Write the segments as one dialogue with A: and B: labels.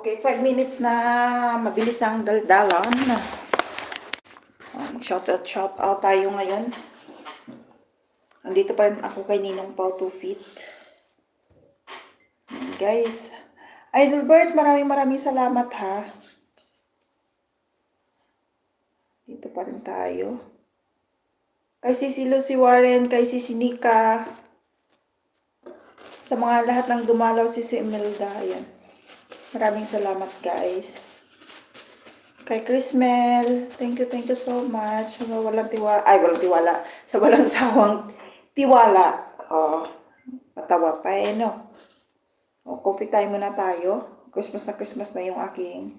A: Okay, 5 minutes na mabilis ang daldalan. Shout out tayo ngayon. Nandito pa rin ako kay Ninong Pao 2 feet. Guys, Idolbert, maraming salamat ha. Dito pa rin tayo. Kay Sisi Lucy Warren, kay Sisi Nika. Sa mga lahat ng dumalaw, Sisi Imelda. Ayan. Maraming salamat guys. Kay Chrismel, thank you so much. Sa walang tiwala, walang tiwala. Sa walang sawang tiwala. Oh, patawa pa eh, no? O, coffee time muna tayo. Christmas na yung aking.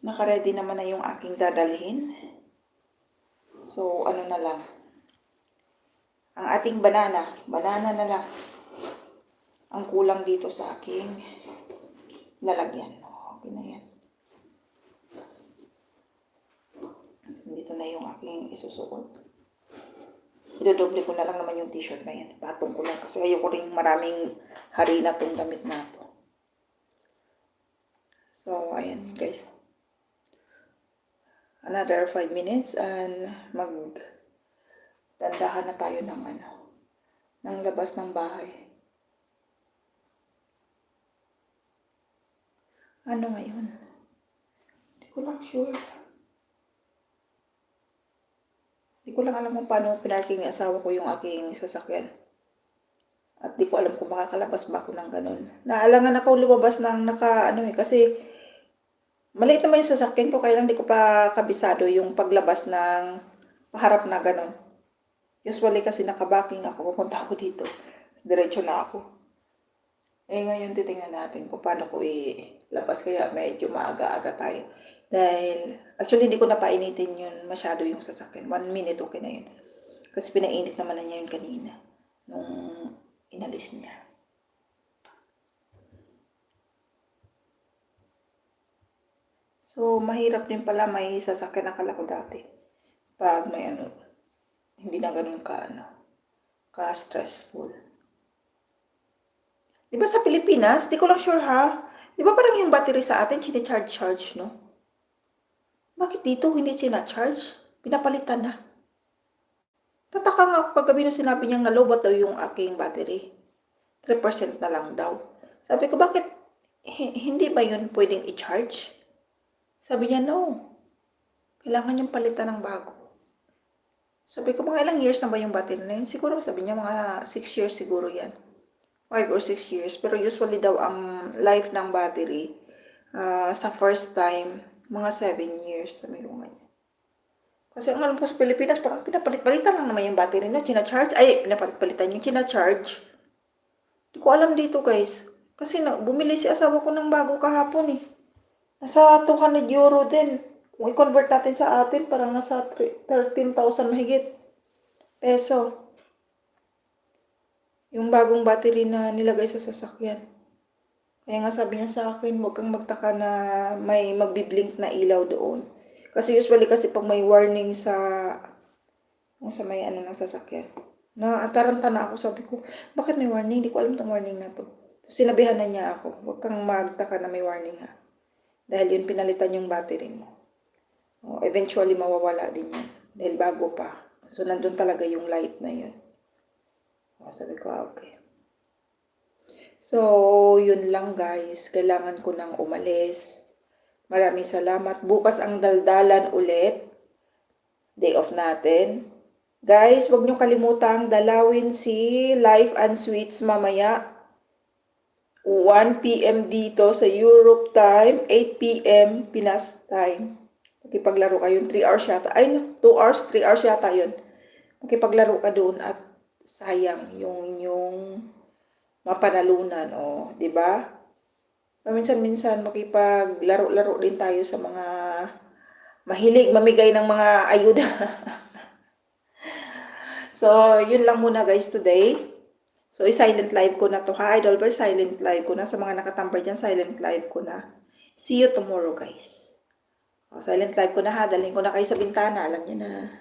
A: Naka-ready naman na yung aking dadalhin. So, ano na lang. Ang ating banana na lang. Ang kulang dito sa aking lalagyan. Okay na yan. Dito na yung aking isusuot. Idodoble ko na lang naman yung t-shirt na yan. Patong ko lang kasi ayoko rin maraming harina tong damit na to. So, ayan guys. Another 5 minutes and magdandahan na tayo ng labas ng bahay. Ano ngayon? Hindi ko lang sure. Hindi ko lang alam kung paano pinarking ni asawa ko yung aking sasakyan. At di ko alam kung makakalabas ba ako ng ganun. Naalangan ako lumabas ng kasi maliit naman yung sasakyan ko, kaya lang di ko pa kabisado yung paglabas ng paharap na ganun. Usually kasi nakabaking ako, pupunta ako dito. Diretso na ako. Ngayon titingnan natin kung paano ko ilabas, kaya medyo maaga-aga tayo. Dahil, actually hindi ko na painitin yun masyado yung sasakyan. 1 minute okay na yun. Kasi pinainit naman na niya yun kanina. Nung inalis niya. So, mahirap din pala may sasakyan akala ko dati. Pag may hindi na ganun ka-stressful. Diba sa Pilipinas, di ko lang sure ha, diba parang yung battery sa atin, charge, no? Bakit dito hindi charge? Pinapalitan na. Tataka nga ako kagabi nung sinabi niyang nalobat daw yung aking battery. 3% na lang daw. Sabi ko, bakit hindi ba yun pwedeng i-charge? Sabi niya, no. Kailangan niyang palitan ng bago. Sabi ko, mga ilang years na ba yung battery na yun? Siguro, sabi niya, mga 6 years siguro yan. 5 or 6 years. Pero usually daw ang life ng battery sa first time, mga 7 years. Sabi ko nga niya. Kasi ang alam ko sa Pilipinas, parang pinapalit-palitan lang naman yung battery na china-charge. Pinapalit-palitan yung china-charge. Hindi ko alam dito guys. Kasi bumili si asawa ko ng bago kahapon eh. Nasa 200 euro din. Kung i-convert natin sa atin, parang nasa 13,000 mahigit peso. Yung bagong battery na nilagay sa sasakyan. Kaya nga sabi niya sa akin, huwag kang magtaka na may magbiblink na ilaw doon. Kasi usually kasi pag may warning sa may ng sasakyan. Nataranta na ako, sabi ko, bakit may warning? Hindi ko alam itong warning na to. Sinabihan na niya ako, huwag kang magtaka na may warning ha. Dahil yun pinalitan yung battery mo. Eventually mawawala din yan. Dahil bago pa. So nandun talaga yung light na yun. Sabi ko, okay. So, yun lang guys. Kailangan ko nang umalis. Maraming salamat. Bukas ang daldalan ulit. Day off natin. Guys, huwag nyo kalimutang dalawin si Life and Sweets mamaya. 1 p.m. dito sa Europe time. 8 p.m. Pinas time. Makipaglaro kayo. 3 hours yata. 2 hours, 3 hours yata yun. Makipaglaro ka doon at sayang yung inyong mapanalunan, di ba? Paminsan-minsan makipaglaro-laro din tayo sa mga mahilig mamigay ng mga ayuda. So, yun lang muna guys today. So, silent live ko na to ha. Idolbert, silent live ko na. Sa mga nakatambay dyan, silent live ko na. See you tomorrow guys. Silent live ko na ha. Dalhin ko na kayo sa bintana. Alam niyo na.